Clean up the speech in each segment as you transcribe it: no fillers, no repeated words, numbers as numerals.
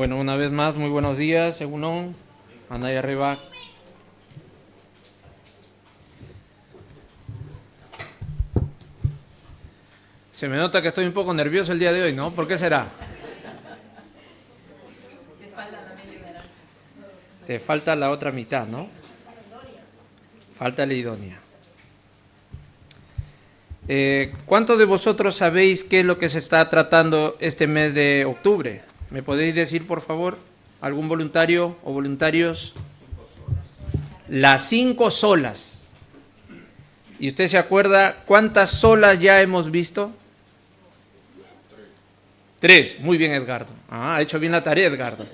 Bueno, una vez más, muy buenos días, Egunon. Anda ahí arriba. Se me nota que estoy un poco nervioso el día de hoy, ¿no? ¿Por qué será? Te falta la otra mitad, ¿no? Falta la idónea. ¿Cuántos de vosotros sabéis qué es lo que se está tratando este mes de octubre? ¿Me podéis decir, por favor, algún voluntario o voluntarios? Las 5 solas. ¿Y usted se acuerda cuántas solas ya hemos visto? 3. Muy bien, Edgardo. Ha hecho bien la tarea, Edgardo.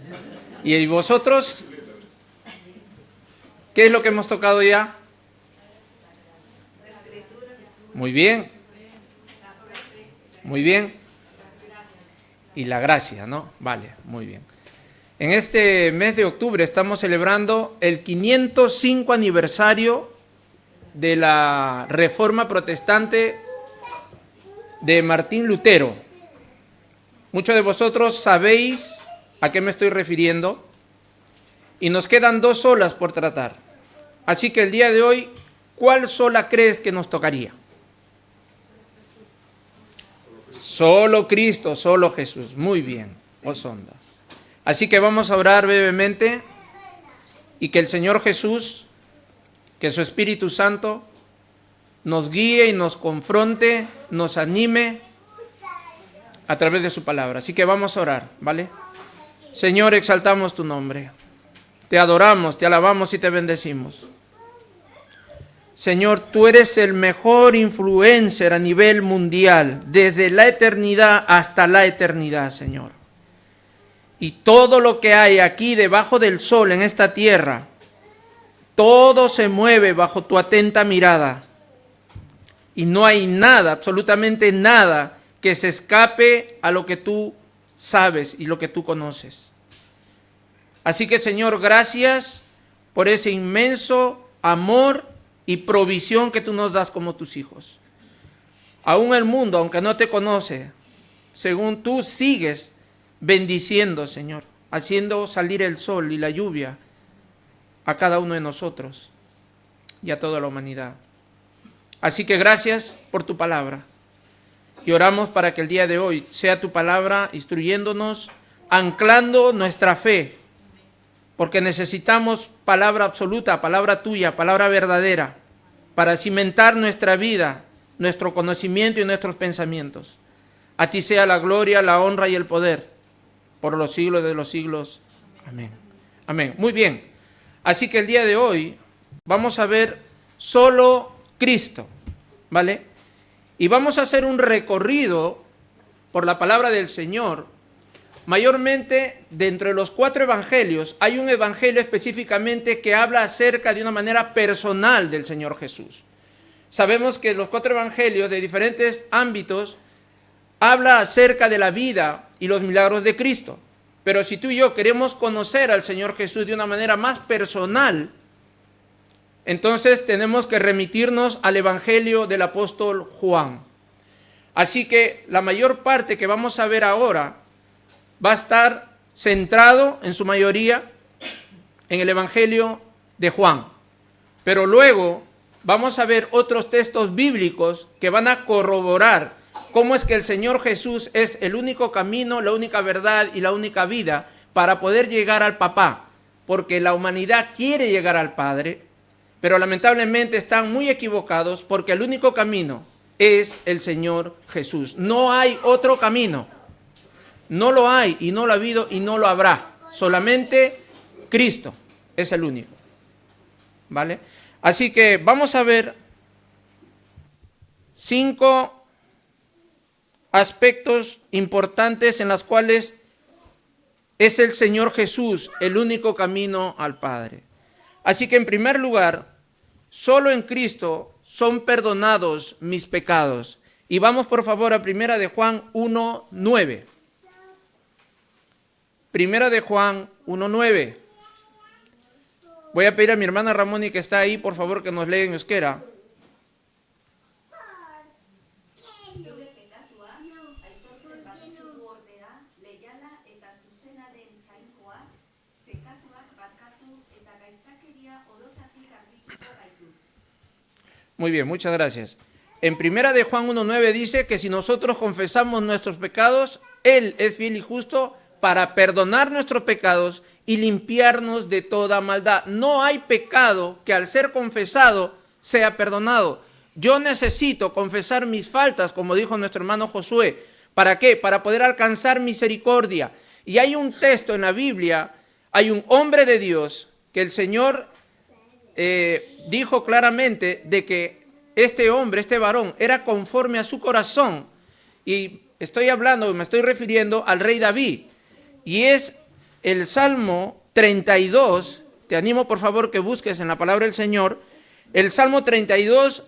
¿Y vosotros? ¿Qué es lo que hemos tocado ya? Muy bien. Muy bien. Y la gracia, ¿no? Vale, muy bien. En este mes de octubre estamos celebrando el 505 aniversario de la Reforma Protestante de Martín Lutero. Muchos de vosotros sabéis a qué me estoy refiriendo y nos quedan 2 solas por tratar. Así que el día de hoy, ¿cuál sola crees que nos tocaría? Solo Cristo, solo Jesús. Muy bien, Osonda. Así que vamos a orar brevemente y que el Señor Jesús, que su Espíritu Santo nos guíe y nos confronte, nos anime a través de su palabra. Así que vamos a orar, ¿vale? Señor, exaltamos tu nombre. Te adoramos, te alabamos y te bendecimos. Señor, tú eres el mejor influencer a nivel mundial, desde la eternidad hasta la eternidad, Señor. Y todo lo que hay aquí debajo del sol en esta tierra, todo se mueve bajo tu atenta mirada. Y no hay nada, absolutamente nada, que se escape a lo que tú sabes y lo que tú conoces. Así que, Señor, gracias por ese inmenso amor y provisión que tú nos das como tus hijos. Aún el mundo, aunque no te conoce, según tú sigues bendiciendo, Señor, haciendo salir el sol y la lluvia a cada uno de nosotros y a toda la humanidad. Así que gracias por tu palabra. Y oramos para que el día de hoy sea tu palabra instruyéndonos, anclando nuestra fe, porque necesitamos palabra absoluta, palabra tuya, palabra verdadera, para cimentar nuestra vida, nuestro conocimiento y nuestros pensamientos. A ti sea la gloria, la honra y el poder, por los siglos de los siglos. Amén. Amén. Muy bien. Así que el día de hoy vamos a ver solo Cristo, ¿vale? Y vamos a hacer un recorrido por la palabra del Señor. Mayormente, dentro de los 4 evangelios, hay un evangelio específicamente que habla acerca de una manera personal del Señor Jesús. Sabemos que los 4 evangelios de diferentes ámbitos habla acerca de la vida y los milagros de Cristo. Pero si tú y yo queremos conocer al Señor Jesús de una manera más personal, entonces tenemos que remitirnos al evangelio del apóstol Juan. Así que la mayor parte que vamos a ver ahora va a estar centrado en su mayoría en el Evangelio de Juan. Pero luego vamos a ver otros textos bíblicos que van a corroborar cómo es que el Señor Jesús es el único camino, la única verdad y la única vida para poder llegar al Papá. Porque la humanidad quiere llegar al Padre, pero lamentablemente están muy equivocados porque el único camino es el Señor Jesús. No hay otro camino. No lo hay y no lo ha habido y no lo habrá. Solamente Cristo es el único. ¿Vale? Así que vamos a ver 5 aspectos importantes en los cuales es el Señor Jesús el único camino al Padre. Así que en primer lugar, solo en Cristo son perdonados mis pecados. Y vamos por favor a 1 de Juan 1:9. Primera de Juan 1:9. Voy a pedir a mi hermana Ramoni que está ahí, por favor, que nos lea en euskera. Muy bien, muchas gracias. En primera de Juan 1:9 dice que si nosotros confesamos nuestros pecados, Él es fiel y justo para perdonar nuestros pecados y limpiarnos de toda maldad. No hay pecado que al ser confesado sea perdonado. Yo necesito confesar mis faltas, como dijo nuestro hermano Josué. ¿Para qué? Para poder alcanzar misericordia. Y hay un texto en la Biblia, hay un hombre de Dios que el Señor dijo claramente de que este hombre, este varón, era conforme a su corazón. Y estoy hablando, me estoy refiriendo al rey David. Y es el Salmo 32, te animo por favor que busques en la palabra del Señor, el Salmo 32,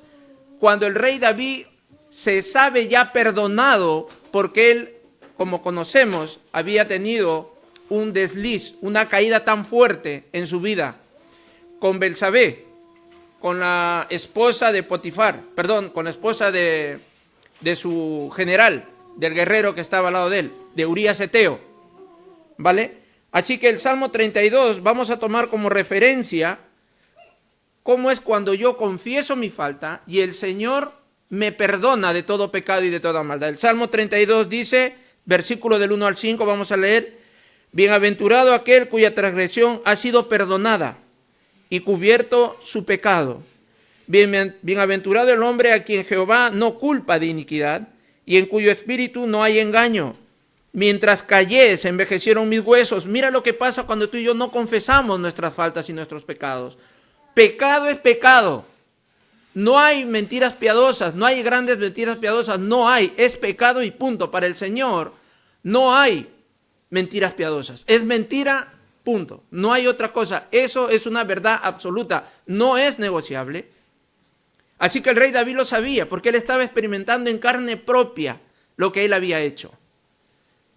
cuando el rey David se sabe ya perdonado, porque él, como conocemos, había tenido un desliz, una caída tan fuerte en su vida, con Belsabé, con la esposa de Potifar, con la esposa de su general, del guerrero que estaba al lado de él, de Urías Eteo, ¿vale? Así que el Salmo 32 vamos a tomar como referencia cómo es cuando yo confieso mi falta y el Señor me perdona de todo pecado y de toda maldad. El Salmo 32 dice, versículo del 1 al 5, vamos a leer: bienaventurado aquel cuya transgresión ha sido perdonada y cubierto su pecado. Bienaventurado el hombre a quien Jehová no culpa de iniquidad y en cuyo espíritu no hay engaño. Mientras callé, se envejecieron mis huesos. Mira lo que pasa cuando tú y yo no confesamos nuestras faltas y nuestros pecados. Pecado es pecado. No hay mentiras piadosas, no hay grandes mentiras piadosas, no hay. Es pecado y punto. Para el Señor no hay mentiras piadosas. Es mentira, punto. No hay otra cosa. Eso es una verdad absoluta. No es negociable. Así que el rey David lo sabía, porque él estaba experimentando en carne propia lo que él había hecho.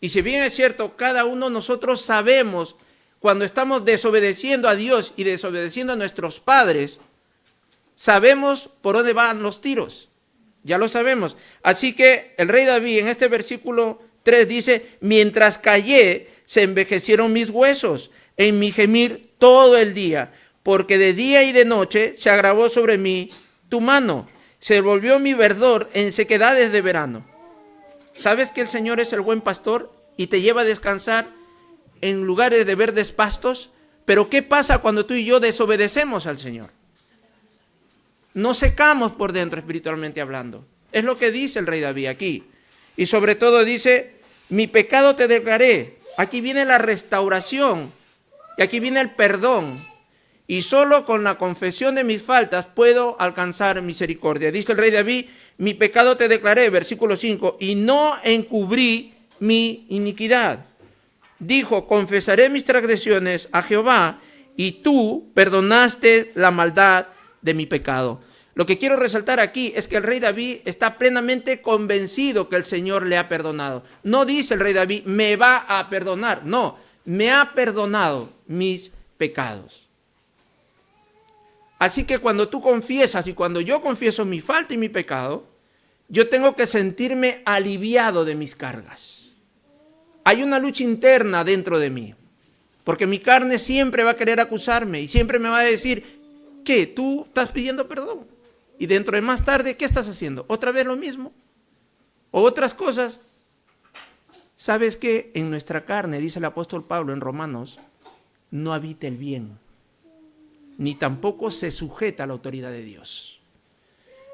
Y si bien es cierto, cada uno de nosotros sabemos cuando estamos desobedeciendo a Dios y desobedeciendo a nuestros padres, sabemos por dónde van los tiros. Ya lo sabemos. Así que el rey David en este versículo 3 dice: mientras callé, se envejecieron mis huesos en mi gemir todo el día, porque de día y de noche se agravó sobre mí tu mano, se volvió mi verdor en sequedades de verano. ¿Sabes que el Señor es el buen pastor y te lleva a descansar en lugares de verdes pastos? Pero ¿qué pasa cuando tú y yo desobedecemos al Señor? Nos secamos por dentro espiritualmente hablando. Es lo que dice el rey David aquí. Y sobre todo dice: mi pecado te declaré. Aquí viene la restauración y aquí viene el perdón. Y solo con la confesión de mis faltas puedo alcanzar misericordia. Dice el rey David: mi pecado te declaré, versículo 5, y no encubrí mi iniquidad. Dijo: confesaré mis transgresiones a Jehová, y tú perdonaste la maldad de mi pecado. Lo que quiero resaltar aquí es que el rey David está plenamente convencido que el Señor le ha perdonado. No dice el rey David: me va a perdonar. No, me ha perdonado mis pecados. Así que cuando tú confiesas y cuando yo confieso mi falta y mi pecado, yo tengo que sentirme aliviado de mis cargas. Hay una lucha interna dentro de mí, porque mi carne siempre va a querer acusarme y siempre me va a decir: ¿qué? ¿Tú estás pidiendo perdón? Y dentro de más tarde, ¿qué estás haciendo? ¿Otra vez lo mismo? ¿O otras cosas? ¿Sabes qué? En nuestra carne, dice el apóstol Pablo en Romanos, no habita el bien, ni tampoco se sujeta a la autoridad de Dios.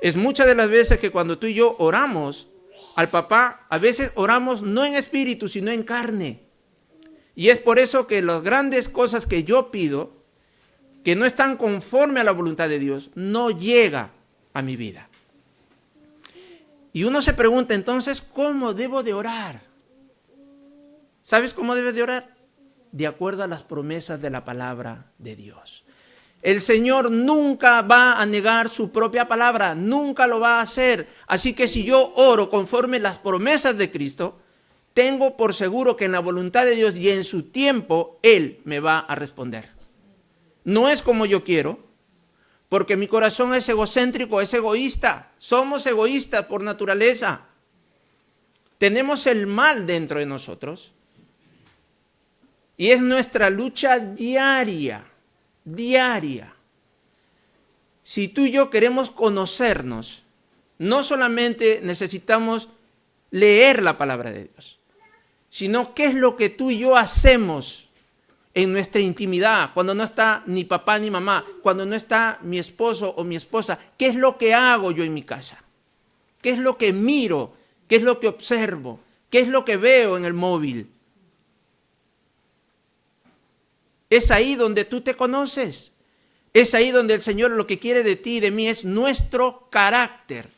Es muchas de las veces que cuando tú y yo oramos al papá, a veces oramos no en espíritu, sino en carne. Y es por eso que las grandes cosas que yo pido, que no están conforme a la voluntad de Dios, no llega a mi vida. Y uno se pregunta entonces, ¿cómo debo de orar? ¿Sabes cómo debes de orar? De acuerdo a las promesas de la palabra de Dios. El Señor nunca va a negar su propia palabra, nunca lo va a hacer. Así que si yo oro conforme las promesas de Cristo, tengo por seguro que en la voluntad de Dios y en su tiempo, Él me va a responder. No es como yo quiero, porque mi corazón es egocéntrico, es egoísta. Somos egoístas por naturaleza. Tenemos el mal dentro de nosotros. Y es nuestra lucha diaria. Si tú y yo queremos conocernos, no solamente necesitamos leer la palabra de Dios, sino qué es lo que tú y yo hacemos en nuestra intimidad, cuando no está ni papá ni mamá, cuando no está mi esposo o mi esposa, qué es lo que hago yo en mi casa, qué es lo que miro, qué es lo que observo, qué es lo que veo en el móvil. Es ahí donde tú te conoces, es ahí donde el Señor lo que quiere de ti y de mí es nuestro carácter,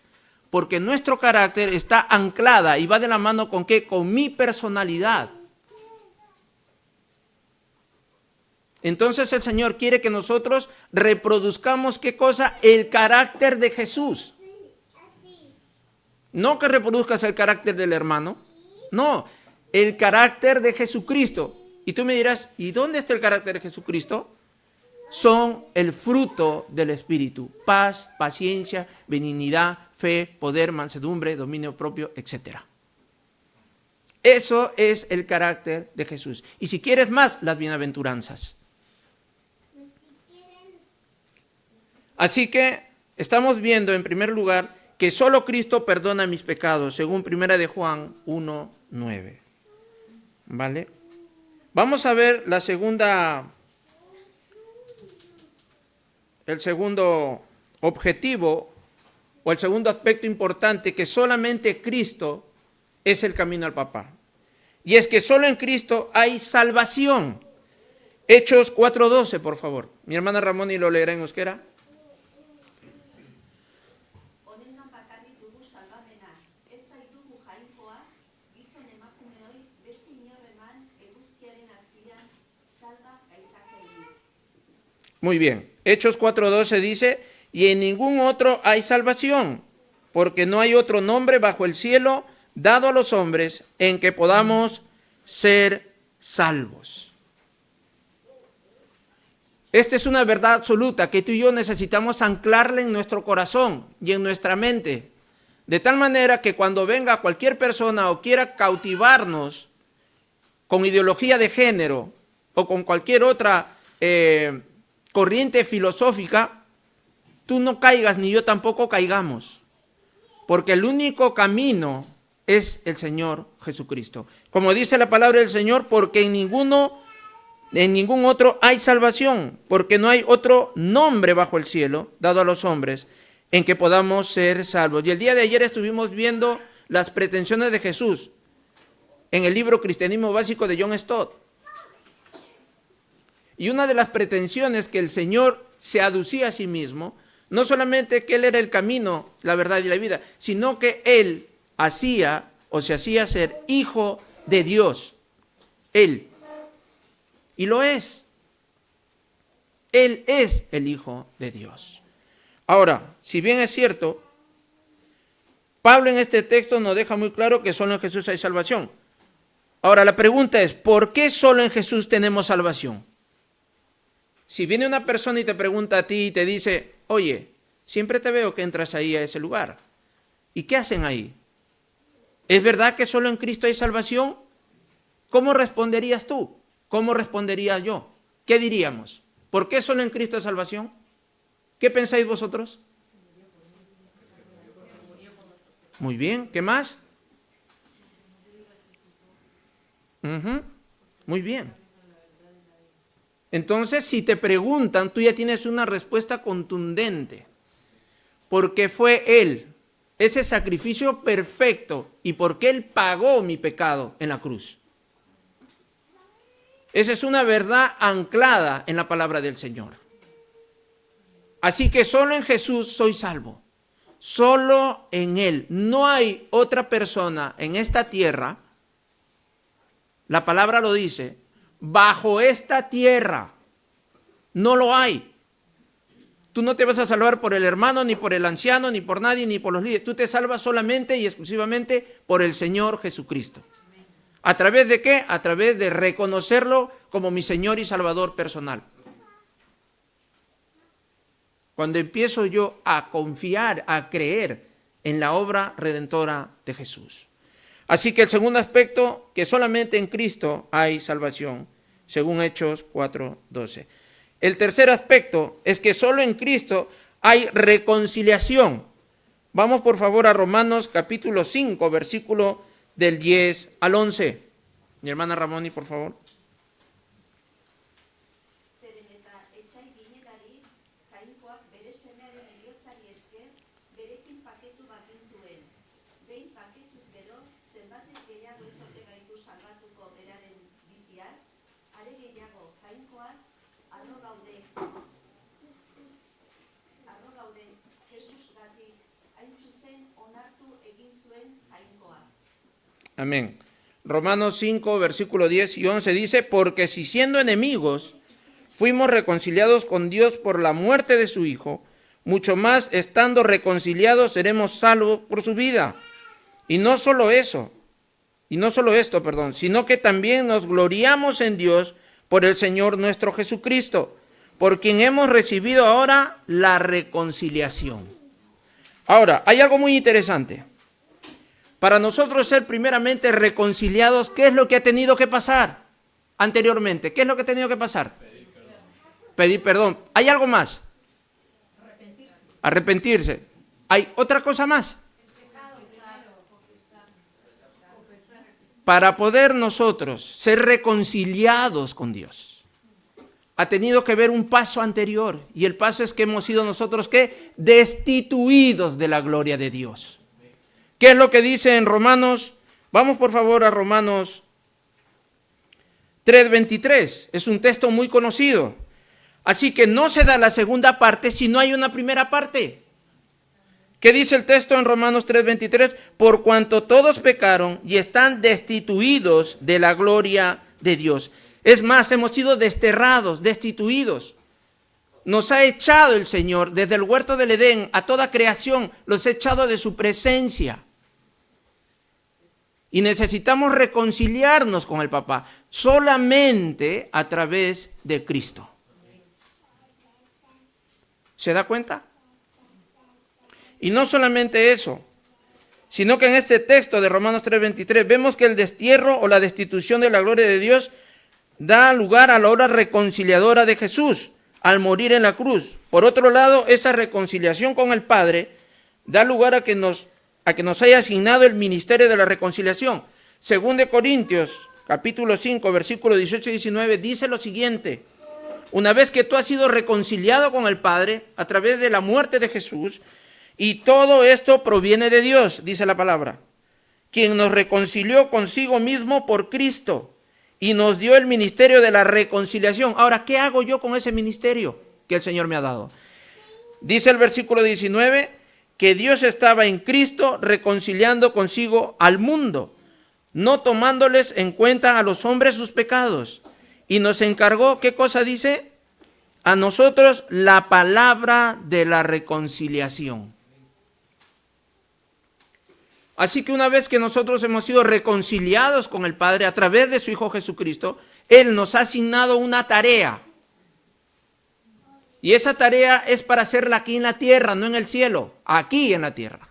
porque nuestro carácter está anclada y va de la mano con ¿qué? Con mi personalidad. Entonces el Señor quiere que nosotros reproduzcamos ¿qué cosa? El carácter de Jesús. No que reproduzcas el carácter del hermano, no, el carácter de Jesucristo. Y tú me dirás, ¿y dónde está el carácter de Jesucristo? Son el fruto del Espíritu: paz, paciencia, benignidad, fe, poder, mansedumbre, dominio propio, etc. Eso es el carácter de Jesús. Y si quieres más, las bienaventuranzas. Así que estamos viendo en primer lugar que solo Cristo perdona mis pecados, según 1 de Juan 1:9. ¿Vale? Vamos a ver el segundo objetivo o el segundo aspecto importante, que solamente Cristo es el camino al Papá. Y es que solo en Cristo hay salvación. Hechos 4:12, por favor. Mi hermana Ramón y lo leerá en euskera. Muy bien. Hechos 4:12 dice: y en ningún otro hay salvación, porque no hay otro nombre bajo el cielo dado a los hombres en que podamos ser salvos. Esta es una verdad absoluta que tú y yo necesitamos anclarla en nuestro corazón y en nuestra mente, de tal manera que cuando venga cualquier persona o quiera cautivarnos con ideología de género o con cualquier otra corriente filosófica, tú no caigas ni yo tampoco caigamos, porque el único camino es el Señor Jesucristo. Como dice la palabra del Señor, porque en ningún otro hay salvación, porque no hay otro nombre bajo el cielo dado a los hombres en que podamos ser salvos. Y el día de ayer estuvimos viendo las pretensiones de Jesús en el libro Cristianismo Básico de John Stott. Y una de las pretensiones que el Señor se aducía a sí mismo, no solamente que Él era el camino, la verdad y la vida, sino que Él se hacía ser hijo de Dios. Él. Y lo es. Él es el Hijo de Dios. Ahora, si bien es cierto, Pablo en este texto nos deja muy claro que solo en Jesús hay salvación. Ahora, la pregunta es, ¿por qué solo en Jesús tenemos salvación? Si viene una persona y te pregunta a ti y te dice, oye, siempre te veo que entras ahí a ese lugar. ¿Y qué hacen ahí? ¿Es verdad que solo en Cristo hay salvación? ¿Cómo responderías tú? ¿Cómo respondería yo? ¿Qué diríamos? ¿Por qué solo en Cristo hay salvación? ¿Qué pensáis vosotros? Muy bien, ¿qué más? Muy bien. Entonces, si te preguntan, tú ya tienes una respuesta contundente. Porque fue Él, ese sacrificio perfecto, y porque Él pagó mi pecado en la cruz. Esa es una verdad anclada en la palabra del Señor. Así que solo en Jesús soy salvo. Solo en Él. No hay otra persona en esta tierra, la palabra lo dice, bajo esta tierra. No lo hay. Tú no te vas a salvar por el hermano, ni por el anciano, ni por nadie, ni por los líderes. Tú te salvas solamente y exclusivamente por el Señor Jesucristo. ¿A través de qué? A través de reconocerlo como mi Señor y Salvador personal. Cuando empiezo yo a confiar, a creer en la obra redentora de Jesús. Así que el segundo aspecto, que solamente en Cristo hay salvación, según Hechos 4:12. El tercer aspecto es que solo en Cristo hay reconciliación. Vamos por favor a Romanos capítulo 5, versículo del 10 al 11. Mi hermana Ramoni, por favor. Amén. Romanos 5, versículo 10 y 11 dice, porque si siendo enemigos fuimos reconciliados con Dios por la muerte de su Hijo, mucho más estando reconciliados seremos salvos por su vida. Y no solo esto, sino que también nos gloriamos en Dios por el Señor nuestro Jesucristo, por quien hemos recibido ahora la reconciliación. Ahora, hay algo muy interesante. Para nosotros ser primeramente reconciliados, ¿qué es lo que ha tenido que pasar anteriormente? ¿Qué es lo que ha tenido que pasar? Pedir perdón. ¿Hay algo más? Arrepentirse. ¿Hay otra cosa más? Para poder nosotros ser reconciliados con Dios, ha tenido que haber un paso anterior. Y el paso es que hemos sido nosotros, ¿qué? Destituidos de la gloria de Dios. ¿Qué es lo que dice en Romanos? Vamos por favor a Romanos 3:23. Es un texto muy conocido. Así que no se da la segunda parte si no hay una primera parte. ¿Qué dice el texto en Romanos 3:23? Por cuanto todos pecaron y están destituidos de la gloria de Dios. Es más, hemos sido desterrados, destituidos. Nos ha echado el Señor desde el huerto del Edén a toda creación, los ha echado de su presencia. Y necesitamos reconciliarnos con el Papá solamente a través de Cristo. ¿Se da cuenta? Y no solamente eso, sino que en este texto de Romanos 3:23 vemos que el destierro o la destitución de la gloria de Dios da lugar a la obra reconciliadora de Jesús al morir en la cruz. Por otro lado, esa reconciliación con el Padre da lugar a que nos haya asignado el ministerio de la reconciliación. Según de Corintios, capítulo 5, versículos 18 y 19, dice lo siguiente: una vez que tú has sido reconciliado con el Padre a través de la muerte de Jesús, y todo esto proviene de Dios, dice la palabra, quien nos reconcilió consigo mismo por Cristo y nos dio el ministerio de la reconciliación. Ahora, ¿qué hago yo con ese ministerio que el Señor me ha dado? Dice el versículo 19, que Dios estaba en Cristo reconciliando consigo al mundo, no tomándoles en cuenta a los hombres sus pecados. Y nos encargó, ¿qué cosa dice? A nosotros la palabra de la reconciliación. Así que una vez que nosotros hemos sido reconciliados con el Padre a través de su Hijo Jesucristo, Él nos ha asignado una tarea. Y esa tarea es para hacerla aquí en la tierra, no en el cielo, aquí en la tierra.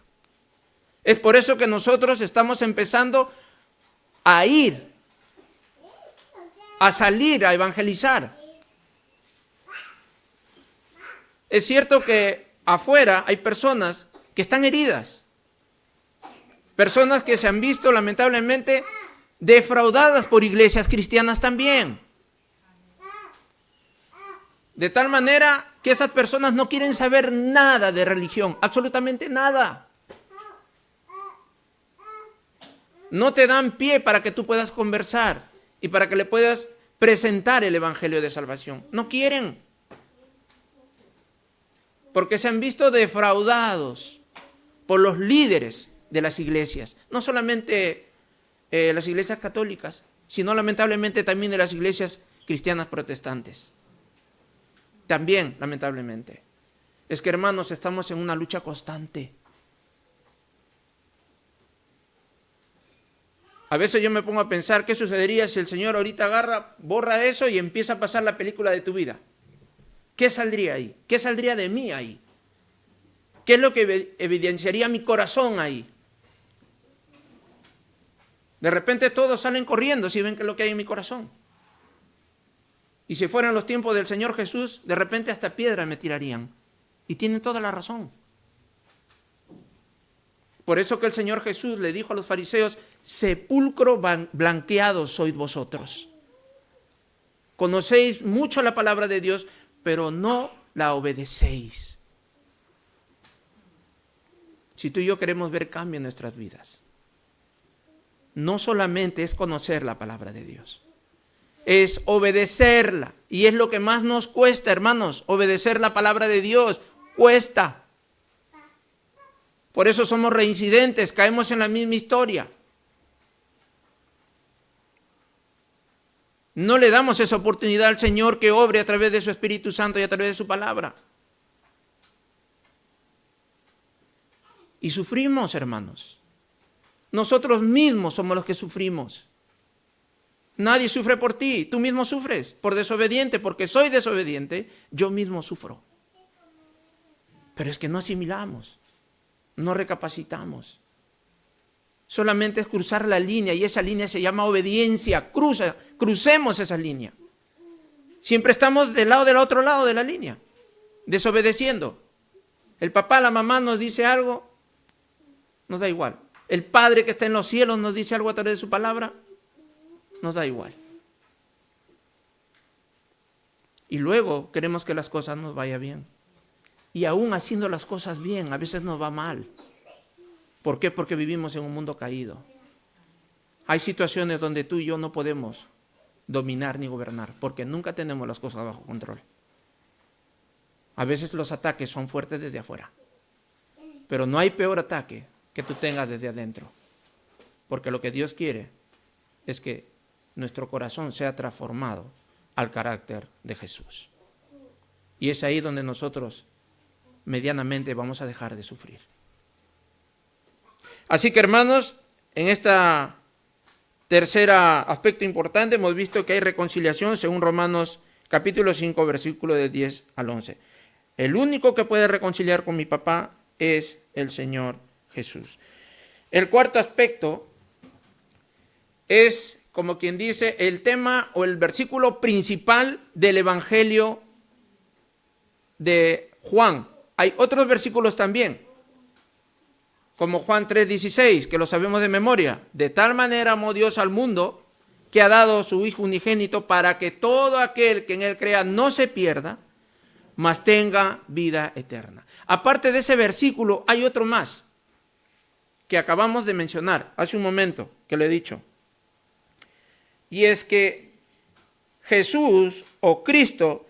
Es por eso que nosotros estamos empezando a ir, a salir, a evangelizar. Es cierto que afuera hay personas que están heridas, personas que se han visto lamentablemente defraudadas por iglesias cristianas también. De tal manera que esas personas no quieren saber nada de religión, absolutamente nada. No te dan pie para que tú puedas conversar y para que le puedas presentar el evangelio de salvación. No quieren. Porque se han visto defraudados por los líderes de las iglesias. No solamente las iglesias católicas, sino lamentablemente también de las iglesias cristianas protestantes. También, lamentablemente. Es que, hermanos, estamos en una lucha constante. A veces yo me pongo a pensar qué sucedería si el Señor ahorita agarra, borra eso y empieza a pasar la película de tu vida. ¿Qué saldría ahí? ¿Qué saldría de mí ahí? ¿Qué es lo que evidenciaría mi corazón ahí? De repente todos salen corriendo si ven qué es lo que hay en mi corazón. Y si fueran los tiempos del Señor Jesús, de repente hasta piedra me tirarían. Y tienen toda la razón. Por eso que el Señor Jesús le dijo a los fariseos, sepulcro blanqueado sois vosotros. Conocéis mucho la palabra de Dios, pero no la obedecéis. Si tú y yo queremos ver cambio en nuestras vidas, no solamente es conocer la palabra de Dios, es obedecerla. Y es lo que más nos cuesta, hermanos, obedecer la palabra de Dios. Cuesta. Por eso somos reincidentes, caemos en la misma historia. No le damos esa oportunidad al Señor que obre a través de su Espíritu Santo y a través de su palabra. Y sufrimos, hermanos. Nosotros mismos somos los que sufrimos. Nadie sufre por ti, tú mismo sufres por desobediente, porque soy desobediente, yo mismo sufro. Pero es que no asimilamos, no recapacitamos. Solamente es cruzar la línea y esa línea se llama obediencia. Crucemos esa línea. Siempre estamos del otro lado de la línea, desobedeciendo. El papá, la mamá nos dice algo, nos da igual. El Padre que está en los cielos nos dice algo a través de su palabra, nos da igual. Y luego queremos que las cosas nos vayan bien. Y aún haciendo las cosas bien, a veces nos va mal. ¿Por qué? Porque vivimos en un mundo caído. Hay situaciones donde tú y yo no podemos dominar ni gobernar, porque nunca tenemos las cosas bajo control. A veces los ataques son fuertes desde afuera, pero no hay peor ataque que tú tengas desde adentro, porque lo que Dios quiere es que nuestro corazón sea transformado al carácter de Jesús. Y es ahí donde nosotros medianamente vamos a dejar de sufrir. Así que, hermanos, en esta tercera aspecto importante hemos visto que hay reconciliación según Romanos capítulo 5, versículo del 10 al 11. El único que puede reconciliar con mi papá es el Señor Jesús. El cuarto aspecto es, como quien dice, el tema o el versículo principal del Evangelio de Juan. Hay otros versículos también, como Juan 3:16, que lo sabemos de memoria. De tal manera amó Dios al mundo que ha dado su Hijo unigénito para que todo aquel que en él crea no se pierda, mas tenga vida eterna. Aparte de ese versículo, hay otro más que acabamos de mencionar hace un momento, que lo he dicho. Y es que Jesús o Cristo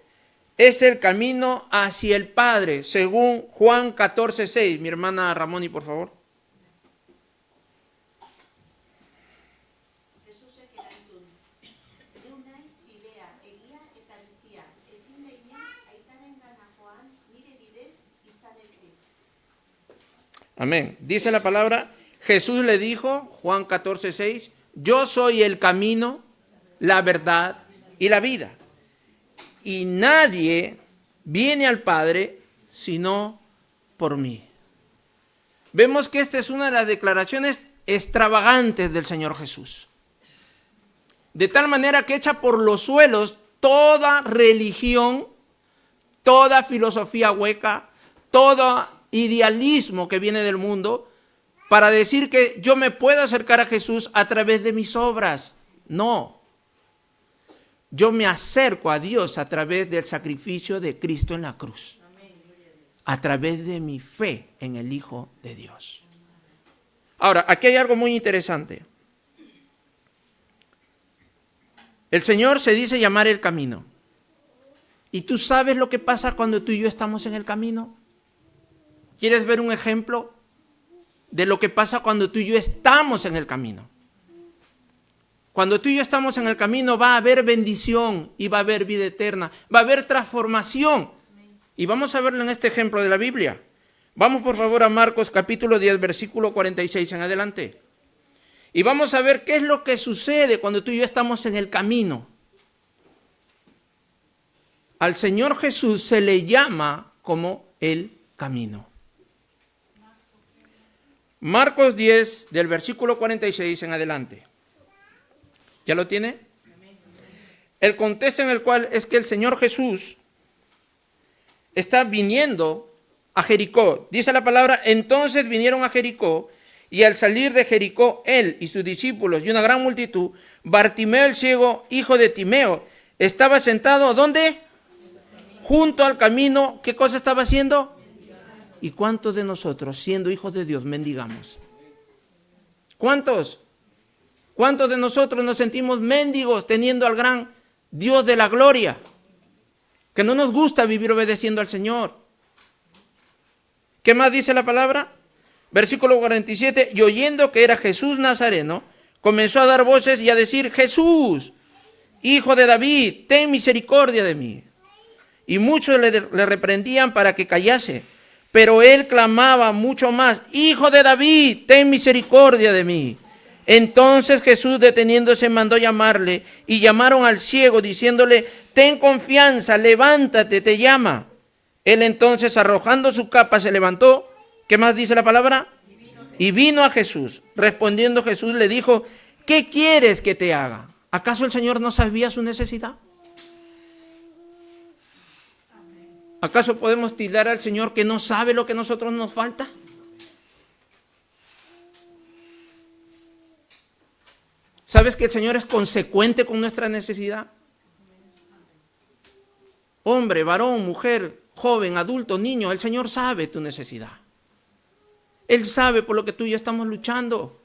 es el camino hacia el Padre, según Juan 14:6. Mi hermana Ramoni, por favor. Amén. Dice la palabra, Jesús le dijo, Juan 14:6, yo soy el camino, la verdad y la vida. Y nadie viene al Padre sino por mí. Vemos que esta es una de las declaraciones extravagantes del Señor Jesús. De tal manera que echa por los suelos toda religión, toda filosofía hueca, todo idealismo que viene del mundo, para decir que yo me puedo acercar a Jesús a través de mis obras. No. Yo me acerco a Dios a través del sacrificio de Cristo en la cruz. A través de mi fe en el Hijo de Dios. Ahora, aquí hay algo muy interesante. El Señor se dice llamar el camino. ¿Y tú sabes lo que pasa cuando tú y yo estamos en el camino? ¿Quieres ver un ejemplo de lo que pasa cuando tú y yo estamos en el camino? Cuando tú y yo estamos en el camino va a haber bendición y va a haber vida eterna, va a haber transformación. Y vamos a verlo en este ejemplo de la Biblia. Vamos por favor a Marcos capítulo 10, versículo 46 en adelante. Y vamos a ver qué es lo que sucede cuando tú y yo estamos en el camino. Al Señor Jesús se le llama como el camino. Marcos 10, del versículo 46 en adelante. ¿Ya lo tiene? El contexto en el cual es que el Señor Jesús está viniendo a Jericó. Dice la palabra, entonces vinieron a Jericó, y al salir de Jericó, él y sus discípulos y una gran multitud, Bartimeo el ciego, hijo de Timeo, estaba sentado, ¿dónde? Junto al camino. ¿Qué cosa estaba haciendo? ¿Y cuántos de nosotros, siendo hijos de Dios, mendigamos? ¿Cuántos? ¿Cuántos de nosotros nos sentimos mendigos teniendo al gran Dios de la gloria? Que no nos gusta vivir obedeciendo al Señor. ¿Qué más dice la palabra? Versículo 47, y oyendo que era Jesús Nazareno, comenzó a dar voces y a decir, Jesús, hijo de David, ten misericordia de mí. Y muchos le reprendían para que callase, pero él clamaba mucho más, Hijo de David, ten misericordia de mí. Entonces Jesús, deteniéndose, mandó llamarle, y llamaron al ciego, diciéndole, ten confianza, levántate, te llama. Él entonces, arrojando su capa, se levantó. ¿Qué más dice la palabra? Y vino a Jesús. Respondiendo Jesús le dijo, ¿qué quieres que te haga? ¿Acaso el Señor no sabía su necesidad? ¿Acaso podemos tildar al Señor que no sabe lo que a nosotros nos falta? ¿Sabes que el Señor es consecuente con nuestra necesidad? Hombre, varón, mujer, joven, adulto, niño, el Señor sabe tu necesidad. Él sabe por lo que tú y yo estamos luchando.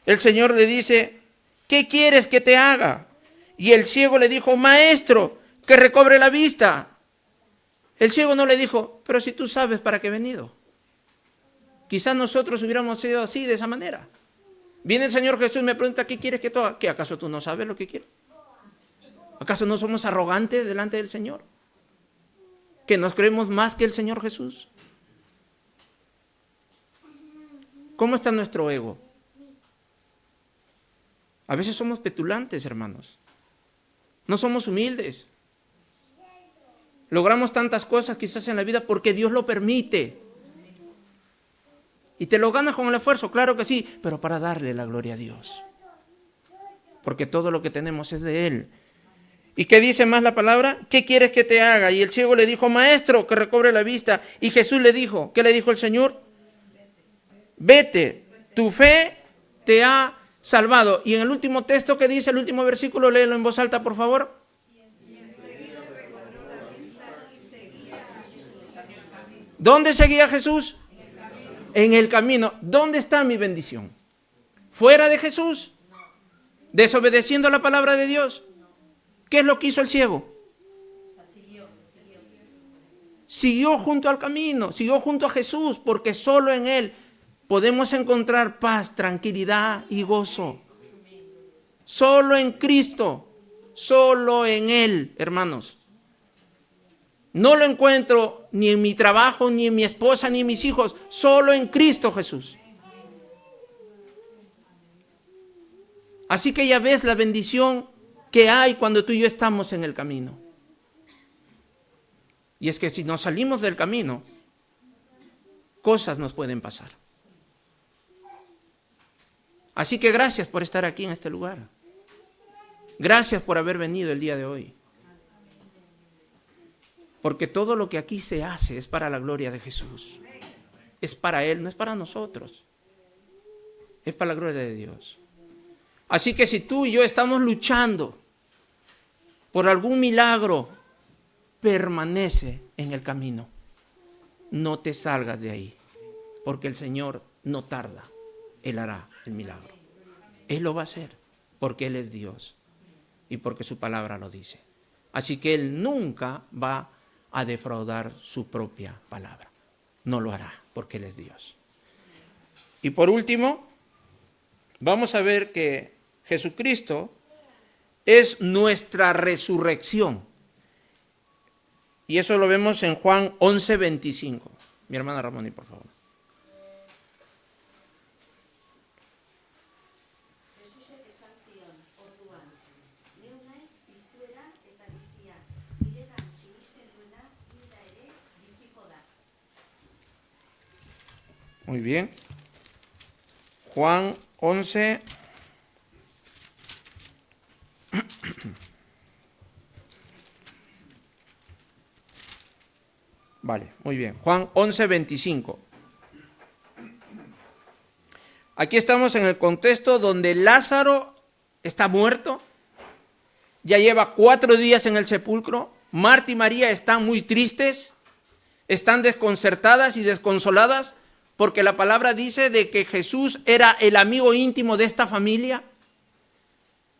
El Señor le dice, ¿qué quieres que te haga? Y el ciego le dijo, maestro, que recobre la vista. El ciego no le dijo, pero si tú sabes para qué he venido. Quizás nosotros hubiéramos sido así, de esa manera. Viene el Señor Jesús y me pregunta, ¿qué quieres que te haga? ¿Qué, acaso tú no sabes lo que quieres? ¿Acaso no somos arrogantes delante del Señor? ¿Que nos creemos más que el Señor Jesús? ¿Cómo está nuestro ego? A veces somos petulantes, hermanos. No somos humildes. Logramos tantas cosas quizás en la vida porque Dios lo permite. ¿Y te lo ganas con el esfuerzo? Claro que sí, pero para darle la gloria a Dios. Porque todo lo que tenemos es de Él. ¿Y qué dice más la palabra? ¿Qué quieres que te haga? Y el ciego le dijo, maestro, que recobre la vista. Y Jesús le dijo, ¿qué le dijo el Señor? Vete, tu fe te ha salvado. Y en el último texto que dice, el último versículo, léelo en voz alta, por favor. ¿Dónde seguía Jesús? En el camino. ¿Dónde está mi bendición? ¿Fuera de Jesús? ¿Desobedeciendo la palabra de Dios? ¿Qué es lo que hizo el ciego? Siguió junto al camino, siguió junto a Jesús, porque solo en Él podemos encontrar paz, tranquilidad y gozo. Solo en Cristo, solo en Él, hermanos. No lo encuentro ni en mi trabajo, ni en mi esposa, ni en mis hijos, solo en Cristo Jesús. Así que ya ves la bendición que hay cuando tú y yo estamos en el camino. Y es que si nos salimos del camino, cosas nos pueden pasar. Así que gracias por estar aquí en este lugar. Gracias por haber venido el día de hoy. Porque todo lo que aquí se hace es para la gloria de Jesús. Es para Él, no es para nosotros. Es para la gloria de Dios. Así que si tú y yo estamos luchando por algún milagro, permanece en el camino. No te salgas de ahí, porque el Señor no tarda. Él hará el milagro. Él lo va a hacer, porque Él es Dios y porque su palabra lo dice. Así que Él nunca va a defraudar su propia palabra. No lo hará, porque Él es Dios. Y por último, vamos a ver que Jesucristo es nuestra resurrección. Y eso lo vemos en Juan 11:25. Mi hermana Ramón, por favor. Muy bien. Juan 11. Vale, muy bien. Juan 11:25. Aquí estamos en el contexto donde Lázaro está muerto, ya lleva 4 días en el sepulcro. Marta y María están muy tristes, están desconcertadas y desconsoladas, porque la palabra dice de que Jesús era el amigo íntimo de esta familia,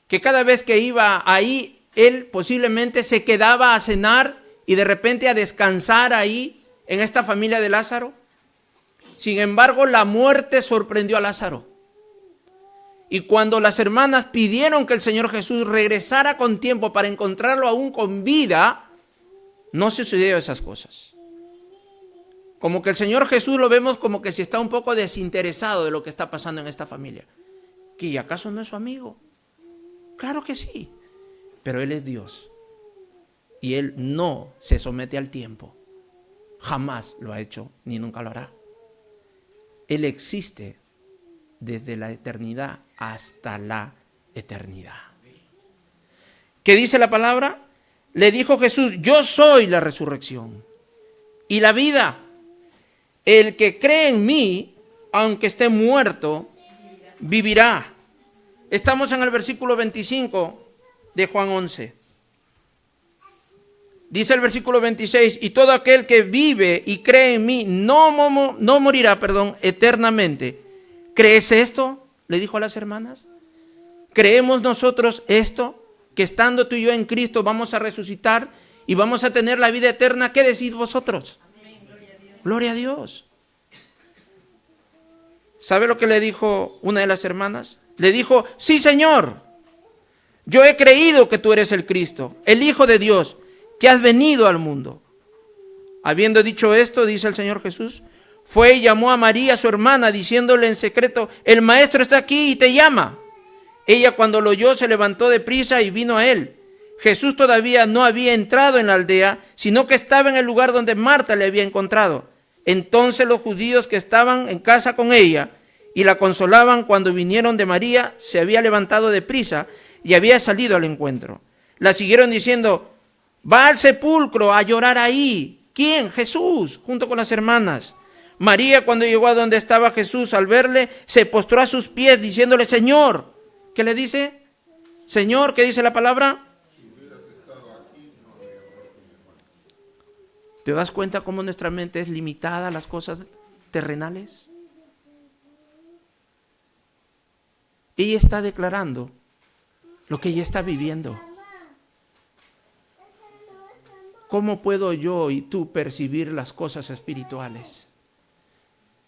que cada vez que iba ahí, él posiblemente se quedaba a cenar y de repente a descansar ahí en esta familia de Lázaro. Sin embargo, la muerte sorprendió a Lázaro. Y cuando las hermanas pidieron que el Señor Jesús regresara con tiempo para encontrarlo aún con vida, no sucedieron esas cosas. Como que el Señor Jesús lo vemos como que si está un poco desinteresado de lo que está pasando en esta familia. ¿Que acaso no es su amigo? Claro que sí, pero Él es Dios. Y Él no se somete al tiempo. Jamás lo ha hecho, ni nunca lo hará. Él existe desde la eternidad hasta la eternidad. ¿Qué dice la palabra? Le dijo Jesús: yo soy la resurrección y la vida. El que cree en mí, aunque esté muerto, vivirá. Estamos en el versículo 25 de Juan 11. Dice el versículo 26, y todo aquel que vive y cree en mí no morirá, eternamente. ¿Crees esto?, le dijo a las hermanas. ¿Creemos nosotros esto? Que estando tú y yo en Cristo vamos a resucitar y vamos a tener la vida eterna. ¿Qué decís vosotros? Amén, gloria a Dios. Gloria a Dios. ¿Sabe lo que le dijo una de las hermanas? Le dijo: sí, Señor, yo he creído que tú eres el Cristo, el Hijo de Dios, que has venido al mundo. Habiendo dicho esto, dice el Señor Jesús, fue y llamó a María, su hermana, diciéndole en secreto: el Maestro está aquí y te llama. Ella, cuando lo oyó, se levantó de prisa y vino a él. Jesús todavía no había entrado en la aldea, sino que estaba en el lugar donde Marta le había encontrado. Entonces los judíos que estaban en casa con ella y la consolaban cuando vinieron de María, se había levantado de prisa y había salido al encuentro. La siguieron diciendo: va al sepulcro a llorar ahí. ¿Quién? Jesús, junto con las hermanas. María, cuando llegó a donde estaba Jesús, al verle, se postró a sus pies diciéndole: Señor. ¿Qué le dice? Señor, ¿qué dice la palabra? ¿Te das cuenta cómo nuestra mente es limitada a las cosas terrenales? Ella está declarando lo que ella está viviendo. ¿Cómo puedo yo y tú percibir las cosas espirituales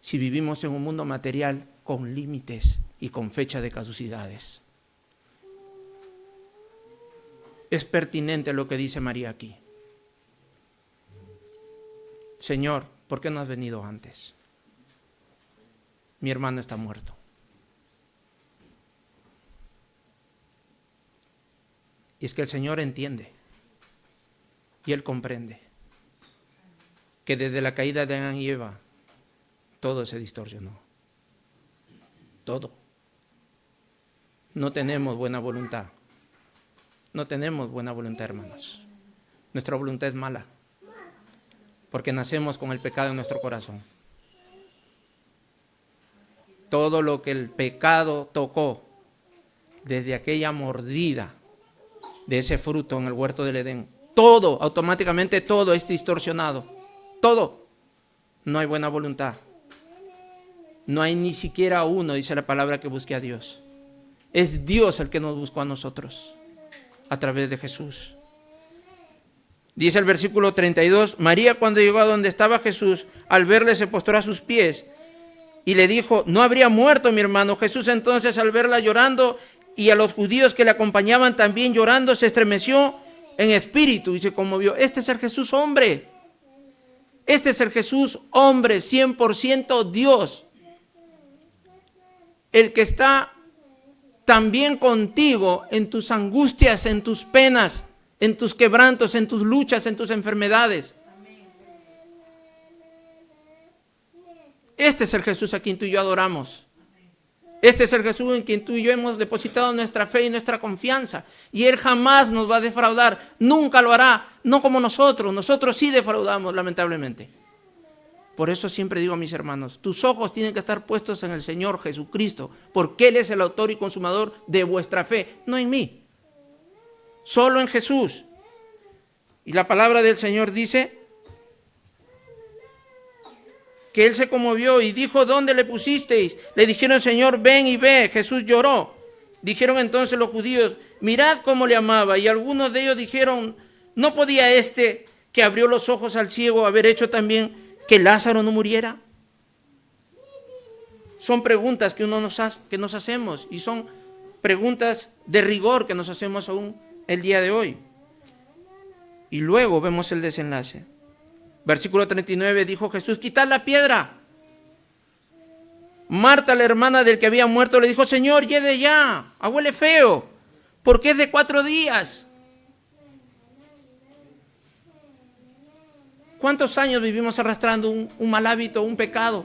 si vivimos en un mundo material con límites y con fecha de caducidades? Es pertinente lo que dice María aquí. Señor, ¿por qué no has venido antes? Mi hermano está muerto. Y es que el Señor entiende y Él comprende que desde la caída de Adán y Eva todo se distorsionó. Todo. No tenemos buena voluntad. No tenemos buena voluntad, hermanos. Nuestra voluntad es mala, porque nacemos con el pecado en nuestro corazón. Todo lo que el pecado tocó, desde aquella mordida de ese fruto en el huerto del Edén, todo, automáticamente todo es distorsionado. Todo. No hay buena voluntad. No hay ni siquiera uno, dice la palabra, que busque a Dios. Es Dios el que nos buscó a nosotros a través de Jesús. Dice el versículo 32, María, cuando llegó a donde estaba Jesús, al verle se postró a sus pies y le dijo: no habría muerto mi hermano. Jesús entonces, al verla llorando y a los judíos que le acompañaban también llorando, se estremeció en espíritu y se conmovió. Este es el Jesús hombre. Este es el Jesús hombre, 100% Dios. El que está también contigo en tus angustias, en tus penas, en tus quebrantos, en tus luchas, en tus enfermedades. Este es el Jesús a quien tú y yo adoramos. Este es el Jesús en quien tú y yo hemos depositado nuestra fe y nuestra confianza. Y Él jamás nos va a defraudar, nunca lo hará, no como nosotros. Nosotros sí defraudamos, lamentablemente. Por eso siempre digo a mis hermanos, tus ojos tienen que estar puestos en el Señor Jesucristo, porque Él es el autor y consumador de vuestra fe, no en mí, solo en Jesús. Y la palabra del Señor dice que Él se conmovió y dijo, ¿dónde le pusisteis? Le dijeron, Señor, ven y ve. Jesús lloró. Dijeron entonces los judíos, mirad cómo le amaba. Y algunos de ellos dijeron, ¿no podía este que abrió los ojos al ciego haber hecho también que Lázaro no muriera? Son preguntas que nos hacemos, y son preguntas de rigor que nos hacemos aún el día de hoy. Y luego vemos el desenlace. Versículo 39, dijo Jesús, quitad la piedra. Marta, la hermana del que había muerto, le dijo, Señor, llegue ya, huele feo, porque es de 4 días. ¿Cuántos años vivimos arrastrando un mal hábito, un pecado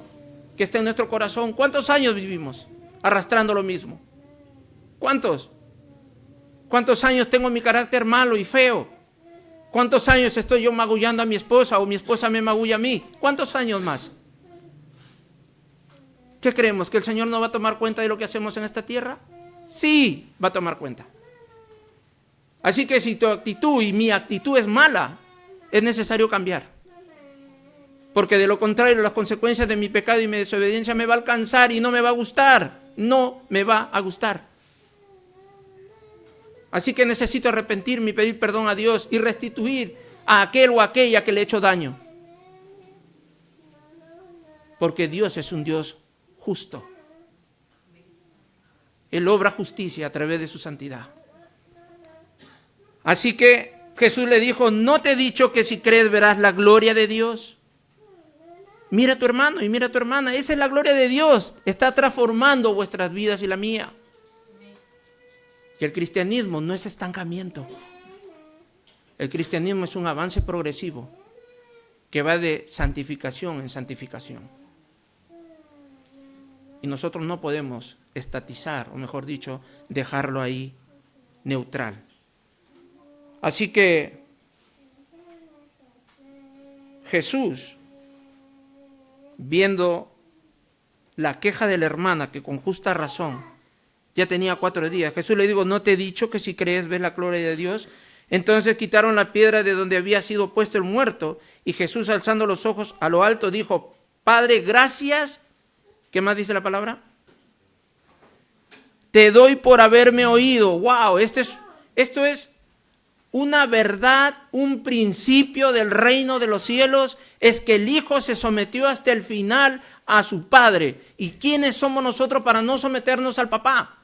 que está en nuestro corazón? ¿Cuántos años vivimos arrastrando lo mismo? ¿Cuántos? ¿Cuántos años tengo mi carácter malo y feo? ¿Cuántos años estoy yo magullando a mi esposa o mi esposa me magulla a mí? ¿Cuántos años más? ¿Qué creemos? ¿Que el Señor no va a tomar cuenta de lo que hacemos en esta tierra? Sí, va a tomar cuenta. Así que si tu actitud y mi actitud es mala, es necesario cambiar. Porque de lo contrario, las consecuencias de mi pecado y mi desobediencia me va a alcanzar y no me va a gustar. No me va a gustar. Así que necesito arrepentirme y pedir perdón a Dios y restituir a aquel o aquella que le he hecho daño. Porque Dios es un Dios justo. Él obra justicia a través de su santidad. Así que Jesús le dijo, ¿no te he dicho que si crees verás la gloria de Dios? Mira a tu hermano y mira a tu hermana. Esa es la gloria de Dios. Está transformando vuestras vidas y la mía. Que el cristianismo no es estancamiento. El cristianismo es un avance progresivo que va de santificación en santificación. Y nosotros no podemos estatizar, o mejor dicho, dejarlo ahí neutral. Así que Jesús, viendo la queja de la hermana, que con justa razón ya tenía 4 días, Jesús le dijo, ¿no te he dicho que si crees ves la gloria de Dios? Entonces quitaron la piedra de donde había sido puesto el muerto, y Jesús, alzando los ojos a lo alto, dijo, Padre, gracias. ¿Qué más dice la palabra? Te doy por haberme oído. ¡Wow! Esto es una verdad, un principio del reino de los cielos, es que el Hijo se sometió hasta el final a su Padre. ¿Y quiénes somos nosotros para no someternos al Papá?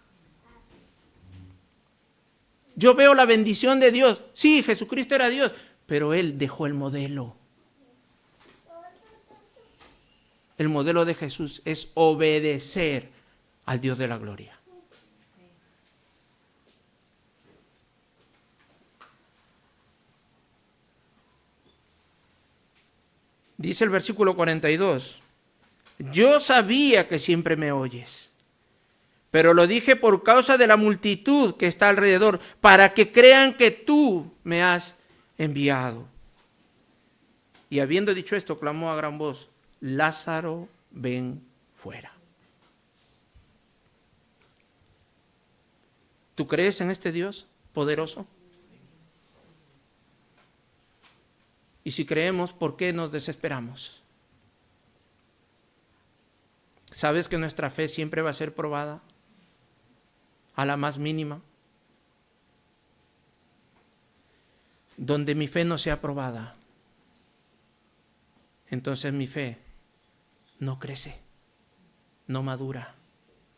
Yo veo la bendición de Dios. Sí, Jesucristo era Dios, pero Él dejó el modelo. El modelo de Jesús es obedecer al Dios de la gloria. Dice el versículo 42, yo sabía que siempre me oyes, pero lo dije por causa de la multitud que está alrededor, para que crean que tú me has enviado. Y habiendo dicho esto, clamó a gran voz, Lázaro, ven fuera. ¿Tú crees en este Dios poderoso? Y si creemos, ¿por qué nos desesperamos? ¿Sabes que nuestra fe siempre va a ser probada? A la más mínima. Donde mi fe no sea probada, entonces mi fe no crece, no madura,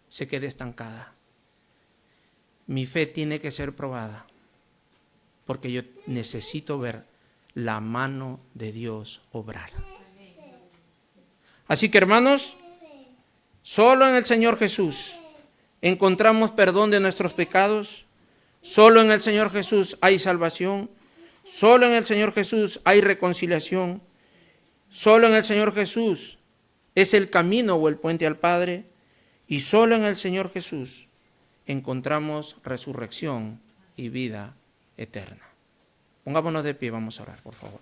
se queda estancada. Mi fe tiene que ser probada, porque yo necesito ver la mano de Dios obrar. Así que, hermanos, solo en el Señor Jesús encontramos perdón de nuestros pecados, solo en el Señor Jesús hay salvación, solo en el Señor Jesús hay reconciliación, solo en el Señor Jesús es el camino o el puente al Padre, Y solo en el Señor Jesús encontramos resurrección y vida eterna. Pongámonos de pie, vamos a orar, por favor.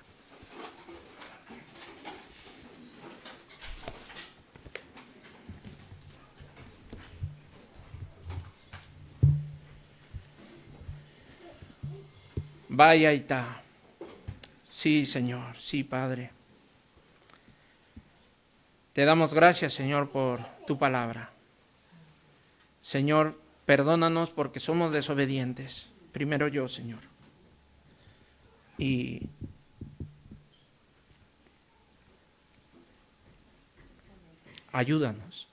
Vaya y está. Sí, Señor, sí, Padre. Te damos gracias, Señor, por tu palabra. Señor, perdónanos porque somos desobedientes. Primero yo, Señor. Y ayúdanos.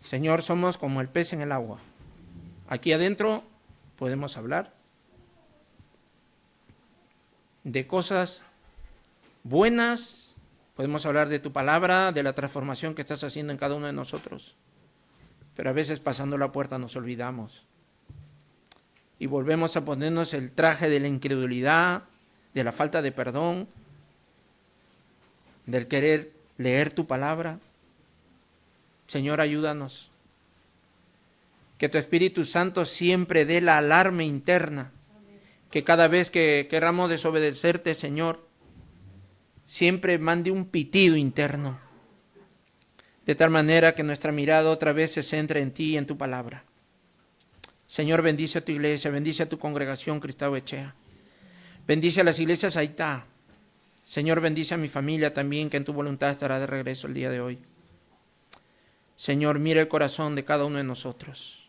Señor, somos como el pez en el agua. Aquí adentro podemos hablar de cosas buenas, podemos hablar de tu palabra, de la transformación que estás haciendo en cada uno de nosotros. Pero a veces pasando la puerta nos olvidamos y volvemos a ponernos el traje de la incredulidad, de la falta de perdón, del querer leer tu palabra. Señor, ayúdanos. Que tu Espíritu Santo siempre dé la alarma interna, que cada vez que queramos desobedecerte, Señor, siempre mande un pitido interno, de tal manera que nuestra mirada otra vez se centre en ti y en tu palabra. Señor, bendice a tu iglesia, bendice a tu congregación Cristau Echea, bendice a las iglesias Aitá. Señor, bendice a mi familia también, que en tu voluntad estará de regreso el día de hoy. Señor, mira el corazón de cada uno de nosotros.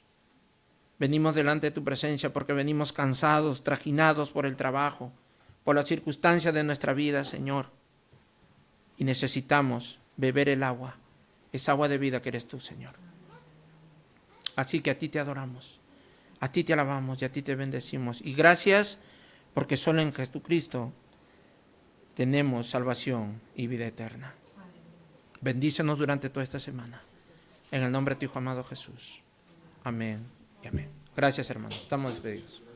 Venimos delante de tu presencia porque venimos cansados, trajinados por el trabajo, por las circunstancias de nuestra vida, Señor. Y necesitamos beber el agua, esa agua de vida que eres tú, Señor. Así que a ti te adoramos, a ti te alabamos y a ti te bendecimos. Y gracias porque solo en Jesucristo tenemos salvación y vida eterna. Bendícenos durante toda esta semana. En el nombre de tu Hijo amado Jesús. Amén y amén. Gracias, hermanos. Estamos despedidos.